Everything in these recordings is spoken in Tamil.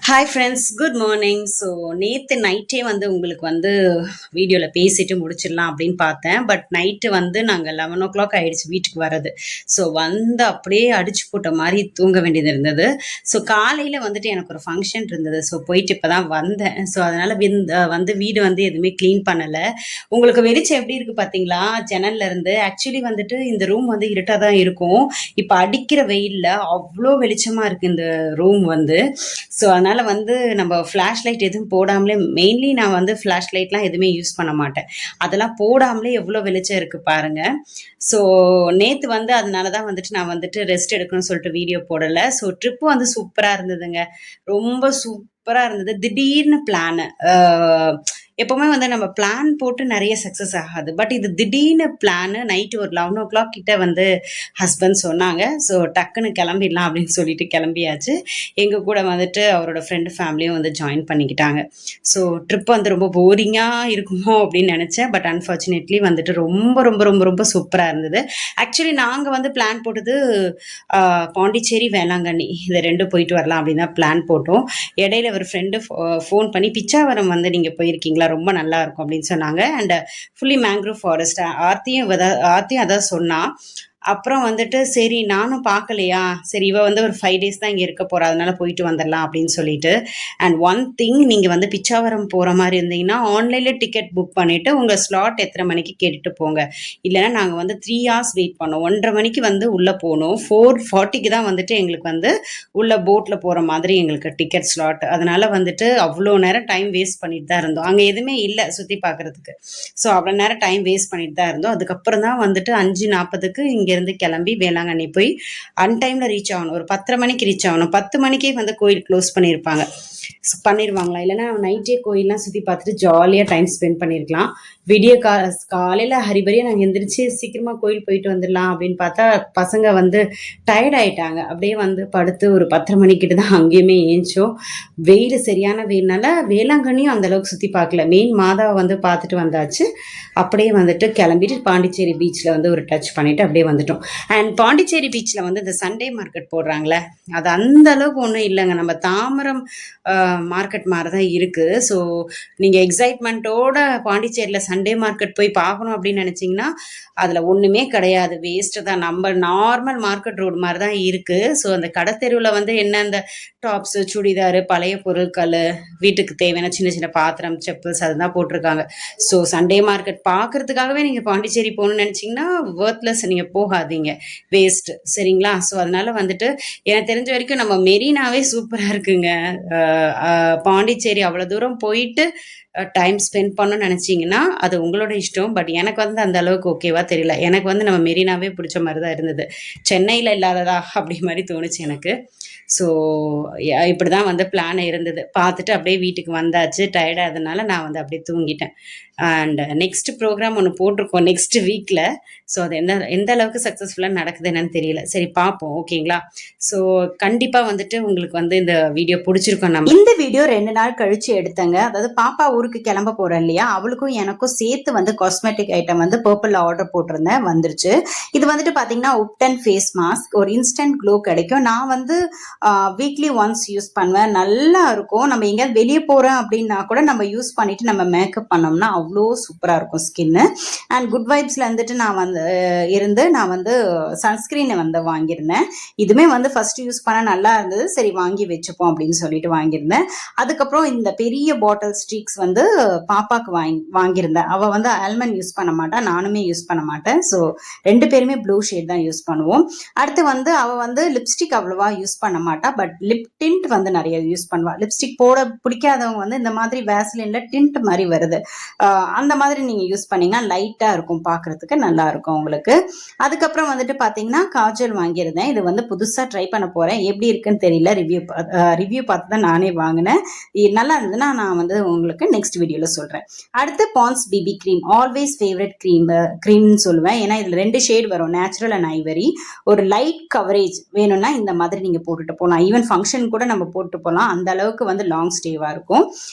Hi friends, good morning. So நேற்று நைட்டே வந்து உங்களுக்கு வந்து வீடியோவில் பேசிட்டு முடிச்சிடலாம் அப்படின்னு பார்த்தேன். பட் நைட்டு வந்து நாங்கள் 11 ஆயிடுச்சு வீட்டுக்கு வர்றது. ஸோ வந்து அப்படியே அடிச்சு போட்ட மாதிரி தூங்க வேண்டியது இருந்தது. ஸோ காலையில் வந்துட்டு எனக்கு ஒரு ஃபங்க்ஷன் இருந்தது. ஸோ போயிட்டு இப்போ தான் வந்தேன். ஸோ அதனால் வந்து வீடு வந்து எதுவுமே க்ளீன் பண்ணலை. உங்களுக்கு வெளிச்சம் எப்படி இருக்குது பார்த்தீங்களா ஜன்னல்ல இருந்து? ஆக்சுவலி வந்துட்டு இந்த ரூம் வந்து இருட்டாக தான் இருக்கும். இப்போ அடிக்கிற வெயிலில் அவ்வளோ வெளிச்சமாக இருக்குது இந்த ரூம் வந்து. ஸோ அதனால் வந்து நம்ம ஃப்ளாஷ் லைட் எதுவும் போடாமலே, மெயின்லி நான் வந்து ஃப்ளாஷ் லைட்லாம் எதுவுமே யூஸ் பண்ண மாட்டேன். அதெல்லாம் போடாமலே எவ்வளோ வெளிச்சம் இருக்குது பாருங்க. ஸோ நேற்று வந்து அதனால தான் வந்துட்டு நான் வந்துட்டு ரெஸ்ட் எடுக்கணும்னு சொல்லிட்டு வீடியோ போடலை. ஸோ ட்ரிப்பு வந்து சூப்பராக இருந்ததுங்க. ரொம்ப சூப்பராக இருந்தது. திடீர்னு பிளானு எப்போவுமே வந்து நம்ம பிளான் போட்டு நிறைய சக்ஸஸ் ஆகாது. பட் இது திடீர்னு பிளானு. நைட்டு ஒரு 11 கிட்ட வந்து ஹஸ்பண்ட் சொன்னாங்க. ஸோ டக்குன்னு கிளம்பிடலாம் அப்படின்னு சொல்லிட்டு கிளம்பியாச்சு. எங்கள் கூட வந்துட்டு அவரோட ஃப்ரெண்டு ஃபேமிலியும் வந்து ஜாயின் பண்ணிக்கிட்டாங்க. ஸோ ட்ரிப் வந்து ரொம்ப போரிங்காக இருக்குமோ அப்படின்னு நினச்சேன். பட் அன்ஃபார்ச்சுனேட்லி வந்துட்டு ரொம்ப ரொம்ப ரொம்ப ரொம்ப சூப்பராக இருந்தது. ஆக்சுவலி நாங்கள் வந்து பிளான் போட்டது பாண்டிச்சேரி, வேளாங்கண்ணி இது ரெண்டும் போயிட்டு வரலாம் அப்படின்னு தான் பிளான் போட்டோம். இடையில ஒரு ஃப்ரெண்டு ஃபோன் பண்ணி பிச்சாவரம் வந்து நீங்கள் போயிருக்கீங்களா, ரொம்ப நல்லா இருக்கும் அப்படின்னு சொன்னாங்க. And fully mangrove forest. ஆர்த்தியும் அதான் சொன்னா. அப்புறம் வந்துட்டு சரி நானும் பார்க்கலையா, சரி இவ வந்து ஒரு 5 days தான் இங்கே இருக்க போறா, அதனால போயிட்டு வந்துடலாம் அப்படின்னு சொல்லிட்டு. அண்ட் ஒன் திங், நீங்கள் வந்து பிச்சாவரம் போகிற மாதிரி இருந்தீங்கன்னா ஆன்லைனில் டிக்கெட் புக் பண்ணிவிட்டு உங்கள் ஸ்லாட் எத்தனை மணிக்கு கேட்டுட்டு போங்க. இல்லைன்னா நாங்கள் வந்து 3 hours வெயிட் பண்ணோம். 1:30 மணிக்கு வந்து உள்ளே போனோம். 4:40க்கு தான் வந்துட்டு எங்களுக்கு வந்து உள்ள போட்டில் போகிற மாதிரி எங்களுக்கு டிக்கெட் ஸ்லாட். அதனால வந்துட்டு அவ்வளோ நேரம் டைம் வேஸ்ட் பண்ணிட்டு தான் இருந்தோம். அங்கே எதுவுமே இல்லை சுற்றி பார்க்குறதுக்கு. ஸோ அவ்வளோ நேரம் டைம் வேஸ்ட் பண்ணிட்டு தான் இருந்தோம். அதுக்கப்புறம் தான் வந்துட்டு 5:40க்கு இங்கேருந்து கிளம்பி வேளாங்கண்ணி போய் அன்டைமில் ரீச் ஆகணும். ஒரு 10:30 மணிக்கு ரீச் ஆகணும். 10 மணிக்கே வந்து கோயில் க்ளோஸ் பண்ணிடுவாங்களா, இல்லைன்னா நைட்டே கோயிலெலாம் சுற்றி பார்த்துட்டு ஜாலியாக டைம் ஸ்பெண்ட் பண்ணியிருக்கலாம். விடிய காலையில் ஹரிபரியாக நாங்கள் எந்திரிச்சு சீக்கிரமாக கோயில் போயிட்டு வந்துடலாம் அப்படின்னு பார்த்தா பசங்க வந்து டயர்ட் ஆகிட்டாங்க. அப்படியே வந்து படுத்து ஒரு 10:30 மணிக்கிட்ட தான் அங்கேயுமே ஏஞ்சோம். வெயில் சரியான வெயில்னால வேளாங்கண்ணியும் அந்தளவுக்கு சுற்றி பார்க்கல. மெயின் மாதாவை வந்து பார்த்துட்டு வந்தாச்சு. அப்படியே வந்துட்டு கிளம்பிட்டு பாண்டிச்சேரி பீச்சில் வந்து ஒரு டச் பண்ணிவிட்டு அப்படியே வந்துட்டோம். அண்ட் பாண்டிச்சேரி பீச்சில் வந்து இந்த சண்டே மார்க்கெட் போடுறாங்களே, அது அந்த அளவுக்கு ஒன்றும் இல்லைங்க. நம்ம தாம்பரம் மார்க்கெட் மாதிரி தான் இருக்குது. ஸோ நீங்கள் எக்ஸைட்மெண்ட்டோட பாண்டிச்சேரியில் சண்டே மார்க்கெட் போய் பார்க்கணும் அப்படின்னு நினச்சிங்கன்னா அதில் ஒன்றுமே கிடையாது, வேஸ்ட்டு தான். நம்ம நார்மல் மார்க்கெட் ரோடு மாதிரி தான் இருக்குது. ஸோ அந்த கடத்தெருவில் வந்து என்ன அந்த டாப்ஸு, சுடிதார், பழைய பொருட்கள், வீட்டுக்கு தேவையான சின்ன சின்ன பாத்திரம், செப்பல்ஸ் அதுதான் போட்டிருக்காங்க. ஸோ சண்டே மார்க்கெட் பார்க்குறதுக்காகவே நீங்கள் பாண்டிச்சேரி போகணுன்னு நினச்சிங்கன்னா ஒர்த்லெஸ், நீங்கள் போகாதீங்க, வேஸ்ட்டு. சரிங்களா? ஸோ அதனால் வந்துட்டு எனக்கு தெரிஞ்ச வரைக்கும் நம்ம மெரினாவே சூப்பராக இருக்குங்க. பாண்டிச்சேரி அவ்வளோ தூரம் போயிட்டு டைம் ஸ்பெண்ட் பண்ணணும்னு நினச்சிங்கன்னா அது உங்களோட இஷ்டம். பட் எனக்கு வந்து அந்த அளவுக்கு ஓகேவா தெரியல. எனக்கு வந்து நம்ம மெரினாவே பிடிச்ச மாதிரி தான் இருந்தது. சென்னையில் இல்லாததா அப்படி மாதிரி தோணுச்சு எனக்கு. ஸோ இப்படி தான் வந்து பிளான் இருந்தது. பார்த்துட்டு அப்படியே வீட்டுக்கு வந்தாச்சு. டயர்டாகிறதுனால நான் வந்து அப்படியே தூங்கிட்டேன். அண்ட் நெக்ஸ்ட் ப்ரோக்ராம் ஒன்று போட்டிருக்கோம் நெக்ஸ்ட் வீக்கில். ஸோ அது எந்த அளவுக்கு சக்ஸஸ்ஃபுல்லாக நடக்குது என்னன்னு தெரியல. சரி பார்ப்போம், ஓகேங்களா? ஸோ கண்டிப்பாக வந்துட்டு உங்களுக்கு வந்து இந்த வீடியோ பிடிச்சிருக்கோம். நம்ம இந்த வீடியோ 2 நாள் கழிச்சு எடுத்தங்க. அதாவது பாப்பா ஊருக்கு கிளம்ப போகிறேன் இல்லையா, அவளுக்கும் எனக்கும் சேர்த்து வந்து காஸ்மெட்டிக் ஐட்டம் வந்து பர்பிள் ஆர்டர் போட்டிருந்தேன், வந்துருச்சு. இது வந்துட்டு பார்த்தீங்கன்னா உப்டன் ஃபேஸ் மாஸ்க். ஒரு இன்ஸ்டன்ட் க்ளோ கிடைக்கும். நான் வந்து வீக்லி ஒன்ஸ் யூஸ் பண்ணுவேன். நல்லா இருக்கும். நம்ம எங்கேயாவது வெளியே போகிறோம் அப்படின்னா கூட நம்ம யூஸ் பண்ணிட்டு நம்ம மேக்கப் பண்ணோம்னா அவ்வளோ சூப்பராக இருக்கும் ஸ்கின்னு. அண்ட் குட் வைப்ஸில் வந்துட்டு நான் வந்து சன்ஸ்கிரீனை வந்து வாங்கியிருந்தேன். இதுவுமே வந்து ஃபர்ஸ்ட் யூஸ் பண்ண நல்லா இருந்தது. சரி வாங்கி வச்சுப்போம் அப்படின்னு சொல்லிட்டு வாங்கியிருந்தேன். அதுக்கப்புறம் இந்த பெரிய பாட்டில் ஸ்டிக்ஸ் வந்து பாப்பாக்கு வாங்கியிருந்தேன். அவள் வந்து ஆல்மண்ட் யூஸ் பண்ண மாட்டான், நானுமே யூஸ் பண்ண மாட்டேன். ஸோ 2 பேருமே ப்ளூ ஷேட் தான் யூஸ் பண்ணுவோம். அடுத்து வந்து அவள் வந்து லிப்ஸ்டிக் அவ்வளோவா யூஸ் பண்ண மாட்டா. பட் லிப் டிண்ட் வந்து நிறைய யூஸ் பண்ணுவாள். லிப்ஸ்டிக் போட பிடிக்காதவங்க வந்து இந்த மாதிரி வேஸ்லின்ல டிண்ட் மாதிரி வருது, அந்த மாதிரி நீங்கள் யூஸ் பண்ணிங்கன்னா லைட்டாக இருக்கும், பார்க்குறதுக்கு நல்லா இருக்கும் உங்களுக்கு. அதுக்கப்புறம் வந்துட்டு பார்த்தீங்கன்னா காஜல் வாங்கியிருந்தேன். இது வந்து புதுசாக ட்ரை பண்ண போகிறேன். எப்படி இருக்குன்னு தெரியல, ரிவ்யூ பார்த்து தான் நானே வாங்கினேன். நல்லா இருந்ததுன்னா நான் வந்து உங்களுக்கு நெக்ஸ்ட் வீடியோவில் சொல்கிறேன். அடுத்து Pond's BB cream, always favourite க்ரீம்னு சொல்லுவேன். ஏன்னா இதில் 2 ஷேட் வரும், நேச்சுரல் அண்ட் ஐவரி. ஒரு லைட் கவரேஜ் வேணும்னா இந்த மாதிரி நீங்கள் போட்டுட்டு போகலாம். ஈவன் ஃபங்க்ஷன் கூட நம்ம போட்டு போகலாம், அந்த அளவுக்கு வந்து லாங் ஸ்டேவாக இருக்கும்.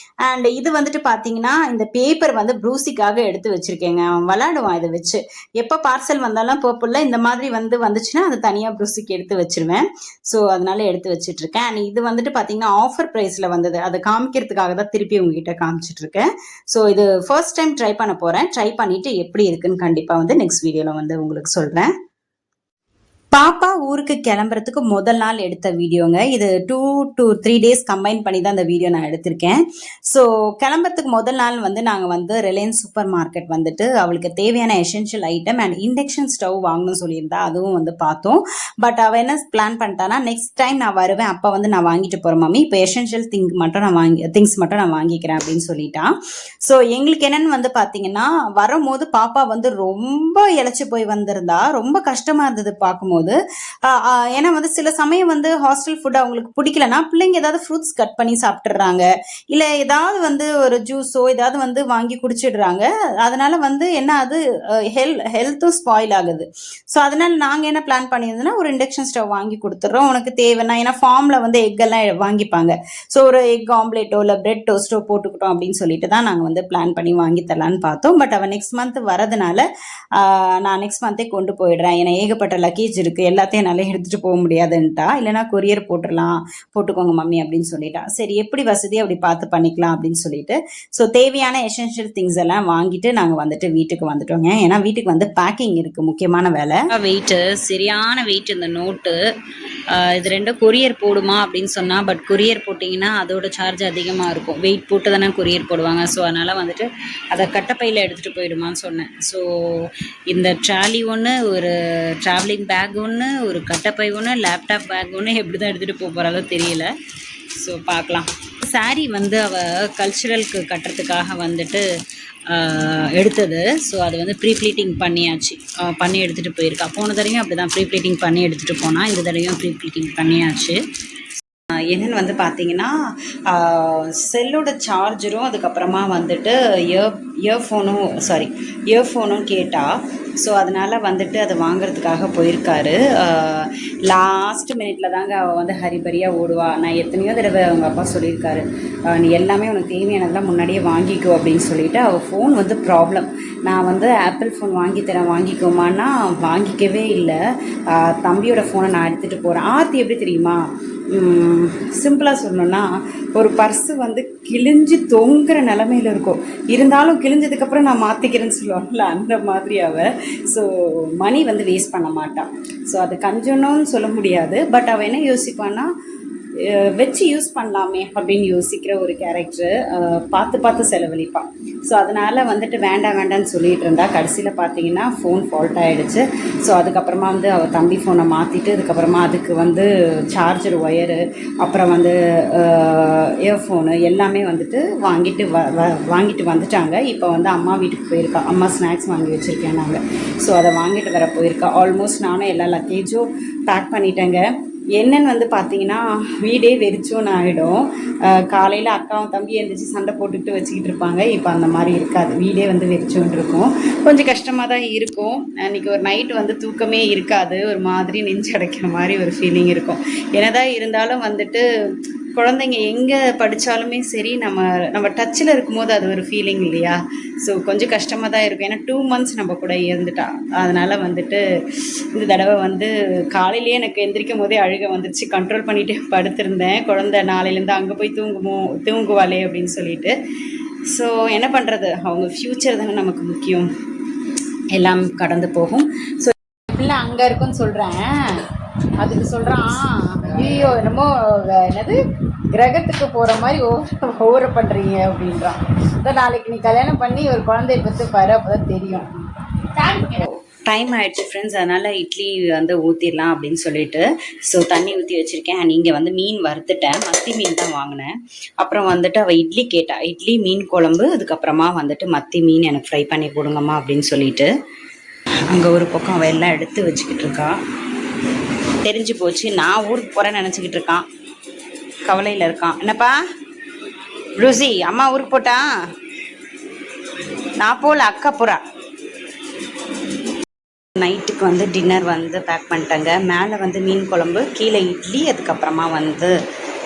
அண்ட் இது வந்துட்டு பார்த்தீங்கன்னா இந்த பேப்பர் வந்து ப்ரூசிக்காக எடுத்து வச்சிருக்கேங்க. அவன் விளாடுவான் இதை வச்சு. எப்போ பார்சல் வந்தாலும் பர்பிளில் இந்த மாதிரி வந்துச்சுன்னா அது தனியாக ப்ரூசிக்கு எடுத்து வச்சிருவேன். ஸோ அதனால எடுத்து வச்சுட்டு இருக்கேன். அண்ட் இது வந்துட்டு பார்த்தீங்கன்னா ஆஃபர் ப்ரைஸில் வந்தது, அதை காமிக்கிறதுக்காக தான் திருப்பி உங்ககிட்ட காமிச்சிட்டு இருக்கேன். ஸோ இது ஃபர்ஸ்ட் டைம் ட்ரை பண்ண போகிறேன். ட்ரை பண்ணிட்டு எப்படி இருக்குன்னு கண்டிப்பாக வந்து நெக்ஸ்ட் வீடியோவில் வந்து உங்களுக்கு சொல்கிறேன். பாப்பா ஊருக்கு கிளம்புறதுக்கு முதல் நாள் எடுத்த வீடியோங்க. இது 2 to 3 days கம்பைன் பண்ணி தான் அந்த வீடியோ நான் எடுத்திருக்கேன். ஸோ கிளம்புறதுக்கு முதல் நாள் வந்து நாங்கள் வந்து ரிலையன்ஸ் சூப்பர் மார்க்கெட் வந்துட்டு அவளுக்கு தேவையான essential item and induction stove வாங்கணும்னு சொல்லியிருந்தா, அதுவும் வந்து பார்த்தோம். பட் அவள் என்ன பிளான் பண்ணிட்டானா, நெக்ஸ்ட் டைம் நான் வருவேன் அப்போ வந்து நான் வாங்கிட்டு போகிறேன் மம்மி, இப்போ எசென்ஷியல் திங்ஸ் மட்டும் நான் வாங்கிக்கிறேன் அப்படின்னு சொல்லிட்டான். ஸோ எங்களுக்கு என்னன்னு வந்து பார்த்தீங்கன்னா, வரும்போது பாப்பா வந்து ரொம்ப இழைச்சி போய் வந்திருந்தா, ரொம்ப கஷ்டமாக இருந்தது பார்க்கும்போது. ஏன்னா வந்து சில சமயம் வந்து ஹாஸ்டல் ஃபுட் அவங்களுக்கு பிடிக்கலன்னா பிள்ளைங்க ஏதாவது ஃப்ரூட்ஸ் கட் பண்ணி சாப்பிட்டுறாங்க, இல்லை ஏதாவது வந்து ஒரு ஜூஸோ ஏதாவது வந்து வாங்கி குடிச்சிடுறாங்க. அதனால வந்து என்ன அது ஹெல்த்தும் ஸ்பாயில் ஆகுது. ஸோ அதனால நாங்கள் என்ன பிளான் பண்ணியிருந்தோம்னா, ஒரு இண்டக்ஷன் ஸ்டவ் வாங்கி கொடுத்துட்றோம் உனக்கு தேவைன்னா. ஏன்னா ஃபார்மில் வந்து எக் எல்லாம் வாங்கிப்பாங்க. ஸோ ஒரு எக் ஆம்லேட்டோ இல்லை பிரெட் டோஸ்ட்டோ போட்டுக்கிட்டோம் அப்படின்னு சொல்லிட்டு தான் நாங்கள் வந்து பிளான் பண்ணி வாங்கி தரலான்னு பார்த்தோம். பட் அவன் நெக்ஸ்ட் மந்த் வரதுனால நான் நெக்ஸ்ட் மந்த்தே கொண்டு போயிடுறேன், ஏன்னா ஏகப்பட்ட லக்கேஜ் இருக்கு, எல்லாத்தையும் என்னால எடுத்துட்டு போக முடியாதுன்ட்டா. இல்லைன்னா கொரியர் போட்டுக்கோங்க மம்மி அப்படின்னு சொல்லிட்டா. சரி எப்படி வசதியை அப்படி பார்த்து பண்ணிக்கலாம் அப்படின்னு சொல்லிட்டு ஸோ தேவையான எசென்ஷியல் திங்ஸ் எல்லாம் வாங்கிட்டு நாங்கள் வந்துட்டு வீட்டுக்கு வந்துட்டோங்க. ஏன்னா வீட்டுக்கு வந்து பேக்கிங் இருக்கு, முக்கியமான வேலை. வெயிட்டு சரியான வெயிட் இந்த நோட்டு. இது 2 கொரியர் போடுமா அப்படின்னு சொன்னா, பட் கொரியர் போட்டிங்கன்னா அதோட சார்ஜ் அதிகமாக இருக்கும். வெயிட் போட்டு தானே கொரியர் போடுவாங்க. ஸோ அதனால் வந்துட்டு அதை கட்டப்பையில் எடுத்துகிட்டு போயிடுமான்னு சொன்னேன். ஸோ இந்த ட்ராலி ஒன்று, ஒரு ட்ராவலிங் பேக் ஒன்று, ஒரு கட்டப்பை ஒன்று, லேப்டாப் பேக் ஒன்று, எப்படி தான் எடுத்துகிட்டு போக போகிறாலோ தெரியல. ஸோ பார்க்கலாம். சாரீ வந்து அவள் கல்ச்சுரலுக்கு கட்டுறதுக்காக வந்துட்டு எடுத்தது. ஸோ அது வந்து ப்ரீ ப்ளீட்டிங் பண்ணியாச்சு, பண்ணி எடுத்துகிட்டு போயிருக்கா. போன தடவையும் அப்படி தான் ப்ரீ ப்ளீட்டிங் பண்ணி எடுத்துகிட்டு போனால், இந்த தடவையும் ப்ரீ ப்ளீட்டிங் பண்ணியாச்சு. என்னென்னு வந்து பார்த்தீங்கன்னா, செல்லோட சார்ஜரும் அதுக்கப்புறமா வந்துட்டு இயர்ஃபோனும் கேட்டால். ஸோ அதனால் வந்துட்டு அதை வாங்கிறதுக்காக போயிருக்காரு. லாஸ்ட் மினிட்ல தாங்க அவள் வந்து ஹரிபரியாக ஓடுவா. நான் எத்தனையோ தடவை அவங்க அப்பா சொல்லியிருக்காரு, நீ எல்லாமே உனக்கு தேவையானதெல்லாம் முன்னாடியே வாங்கிக்கோ அப்படின்னு சொல்லிட்டு. அவள் ஃபோன் வந்து ப்ராப்ளம். நான் வந்து ஆப்பிள் ஃபோன் வாங்கித்தரேன் வாங்கிக்கோமான்னா வாங்கிக்கவே இல்லை. தம்பியோட ஃபோனை நான் எடுத்துகிட்டு போகிறேன். ஆர்த்தி எப்படி தெரியுமா, சிம்பிளாக சொல்லணுன்னா, ஒரு பர்ஸு வந்து கிழிஞ்சு தொங்குற நிலமையில இருக்கும், இருந்தாலும் கிழிஞ்சதுக்கப்புறம் நான் மாற்றிக்கிறேன்னு சொல்லுவாங்கள்ல, அந்த மாதிரி அவள். ஸோ மணி வந்து வேஸ்ட் பண்ண மாட்டான். ஸோ அது கஞ்சணும்னு சொல்ல முடியாது. பட் அவள் என்ன யோசிப்பான்னா, வச்சு யூஸ் பண்ணலாமே அப்படின்னு யோசிக்கிற ஒரு கேரக்டரு. பார்த்து செலவழிப்பான். ஸோ அதனால் வந்துட்டு வேண்டான்னு சொல்லிகிட்டு இருந்தா. கடைசியில் பார்த்தீங்கன்னா ஃபோன் ஃபால்ட் ஆகிடுச்சு. ஸோ அதுக்கப்புறமா வந்து அவள் தம்பி ஃபோனை மாற்றிட்டு, அதுக்கப்புறமா அதுக்கு வந்து சார்ஜர் ஒயரு, அப்புறம் வந்து இயர்ஃபோனு எல்லாமே வந்துட்டு வாங்கிட்டு வந்துட்டாங்க. இப்போ வந்து அம்மா வீட்டுக்கு போயிருக்கா. அம்மா ஸ்நாக்ஸ் வாங்கி வச்சுருக்கேன் நாங்கள். ஸோ அதை வாங்கிட்டு வர போயிருக்கா. ஆல்மோஸ்ட் நானும் எல்லா லக்கேஜும் பேக் பண்ணிட்டேங்க. என்னன்னு வந்து பார்த்தீங்கன்னா, வீடே வெறிச்சோன்னு ஆகிடும். காலையில் அக்காவும் தம்பி எழுந்திரிச்சு சண்டை போட்டுக்கிட்டு வச்சுக்கிட்டு இருப்பாங்க. இப்போ அந்த மாதிரி இருக்காது, வீடே வந்து வெறிச்சோன்னு இருக்கும். கொஞ்சம் கஷ்டமாக தான் இருக்கும். அன்றைக்கி ஒரு நைட்டு வந்து தூக்கமே இருக்காது, ஒரு மாதிரி நெஞ்சு அடைக்கிற மாதிரி ஒரு ஃபீலிங் இருக்கும். என்னதான் இருந்தாலும் வந்துட்டு குழந்தைங்க எங்கே படித்தாலுமே சரி, நம்ம டச்சில் இருக்கும்போது அது ஒரு ஃபீலிங் இல்லையா. ஸோ கொஞ்சம் கஷ்டமாக தான் இருக்கும். ஏன்னா 2 months நம்ம கூட இருந்துட்டா. அதனால் வந்துட்டு இந்த தடவை வந்து காலையிலேயே எனக்கு எந்திரிக்கும் போதே அழுக வந்துருச்சு. கண்ட்ரோல் பண்ணிவிட்டு படுத்திருந்தேன். குழந்தை நாளையிலேருந்து அங்கே போய் தூங்குவாளே அப்படின்னு சொல்லிட்டு. ஸோ என்ன பண்ணுறது, அவங்க ஃப்யூச்சர் தானே நமக்கு முக்கியம், எல்லாம் கடந்து போகும். ஸோ பிள்ளை அங்கே இருக்குன்னு சொல்கிறேன், அதுக்கு சொல்கிறான், ஐயோ என்னமோ என்னது கிரகத்துக்கு போகிற மாதிரி ஓவர பண்ணுறீங்க அப்படின்றான். அதான் நாளைக்கு நீ கல்யாணம் பண்ணி ஒரு குழந்தைய பற்றி பாரு, அப்போ தான் தெரியும். டைம் ஆகிடுச்சு ஃப்ரெண்ட்ஸ், அதனால் இட்லி வந்து ஊற்றிடலாம் அப்படின்னு சொல்லிட்டு ஸோ தண்ணி ஊற்றி வச்சுருக்கேன். நீங்கள் வந்து மீன் வறுத்துட்டேன், மத்தி மீன் தான் வாங்கினேன். அப்புறம் வந்துட்டு அவள் இட்லி கேட்டா, இட்லி மீன் குழம்பு, அதுக்கப்புறமா வந்துட்டு மத்தி மீன் எனக்கு ஃப்ரை பண்ணி கொடுங்கம்மா அப்படின்னு சொல்லிட்டு. அங்கே ஒரு பக்கம் அவள் எல்லாம் எடுத்து வச்சுக்கிட்டு இருக்கா. தெரிஞ்சு போச்சு நான் ஊருக்கு போகிறேன்னு நினச்சிக்கிட்டு இருக்கான், கவலையில் இருக்கான். என்னப்பா ருசி அம்மா ஊருக்கு போட்டா நான் போல அக்கா போறா. நைட்டுக்கு வந்து டின்னர் வந்து பேக் பண்ணிட்டேங்க. மேலே வந்து மீன் குழம்பு, கீழே இட்லி, அதுக்கப்புறமா வந்து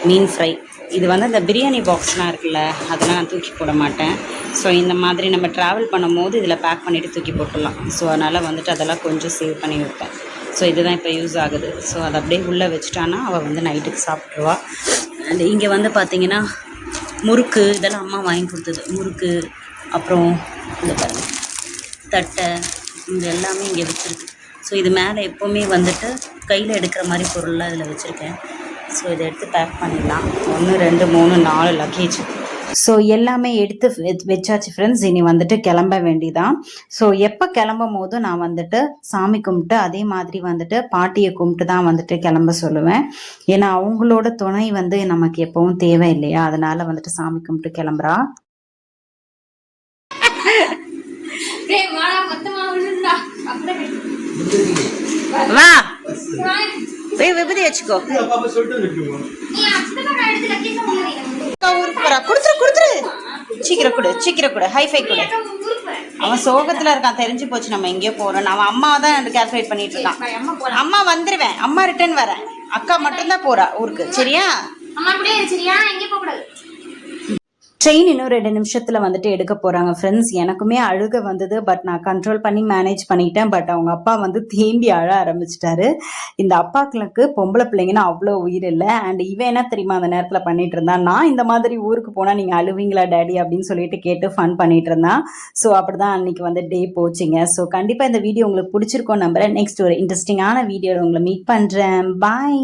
மீன் ஃப்ரை. இது வந்து அந்த பிரியாணி பாக்ஸ்லாம் இருக்குல்ல, அதெல்லாம் நான் தூக்கி போட மாட்டேன். ஸோ இந்த மாதிரி நம்ம ட்ராவல் பண்ணும்போது இதில் பேக் பண்ணிவிட்டு தூக்கி போட்டுடலாம். ஸோ அதனால் வந்துட்டு அதெல்லாம் கொஞ்சம் சேவ் பண்ணி வைப்பேன். ஸோ இதுதான் இப்போ யூஸ் ஆகுது. ஸோ அதை அப்படியே உள்ளே வச்சுட்டான்னா அவள் வந்து நைட்டுக்கு சாப்பிட்ருவா. அண்ட் இங்கே வந்து பார்த்திங்கன்னா முறுக்கு இதெல்லாம் அம்மா வாங்கி கொடுத்தது. முறுக்கு, அப்புறம் இந்த பாருங்க தட்டை, இது எல்லாமே இங்கே வச்சுருக்கு. ஸோ இது மேலே எப்போவுமே வந்துட்டு கையில் எடுக்கிற மாதிரி பொருள்லாம் இதில் வச்சுருக்கேன். ஸோ இதை எடுத்து பேக் பண்ணிடலாம். 1 2 3 4 லக்கேஜ். ஸோ எல்லாமே எடுத்து வச்சாச்சு ஃப்ரெண்ட்ஸ். இனி வந்துட்டு கிளம்ப வேண்டிதான். ஸோ எப்போ கிளம்பும் போது நான் வந்துட்டு சாமி கும்பிட்டு அதே மாதிரி வந்துட்டு பாட்டியை கும்பிட்டு தான் வந்துட்டு கிளம்ப சொல்லுவேன். ஏன்னா அவங்களோட துணை வந்து நமக்கு எப்பவும் தேவை இல்லையா, அதனால வந்துட்டு சாமி கும்பிட்டு கிளம்புறா. வா போய் விபதி வச்சுக்கோ. ஊருக்கு போறா. கொடுத்துரு கொடுத்துரு, சீக்கிரம் கொடு சீக்கிரம் கொடு, ஹைஃபை கொடு. அவன் சோகத்துல இருக்கான், தெரிஞ்சு போச்சு நம்ம எங்கேயோ போறோம். அவன் அம்மாவை தான் கால்குலேட் பண்ணிட்டு இருக்கான். அம்மா வந்துருவேன், அம்மா ரிட்டர்ன் வரேன், அக்கா மட்டும்தான் போறா ஊருக்கு. சரியா? ட்ரெயின் இன்னும் 2 நிமிஷத்தில் வந்துட்டு எடுக்க போகிறாங்க ஃப்ரெண்ட்ஸ். எனக்குமே அழுக வந்தது, பட் நான் கண்ட்ரோல் பண்ணி மேனேஜ் பண்ணிட்டேன். பட் அவங்க அப்பா வந்து தேம்பி அழ ஆரம்பிச்சிட்டாரு. இந்த அப்பாக்களுக்கு பொம்பளை பிள்ளைங்கன்னா அவ்வளோ உயிர் இல்லை. அண்ட் இவன் என்ன தெரியுமா அந்த நேரத்தில் பண்ணிட்டு இருந்தான், நான் இந்த மாதிரி ஊருக்கு போனால் நீங்கள் அழுவீங்களா டேடி அப்படின்னு சொல்லிட்டு கேட்டு ஃபன் பண்ணிட்டு இருந்தான். ஸோ அப்படி தான் அன்றைக்கி வந்து டே போச்சுங்க. ஸோ கண்டிப்பாக இந்த வீடியோ உங்களுக்கு பிடிச்சிருக்கோம் நம்புறேன். நெக்ஸ்ட் ஒரு இன்ட்ரெஸ்டிங்கான வீடியோவில் உங்களை மீட் பண்ணுறேன். பாய்.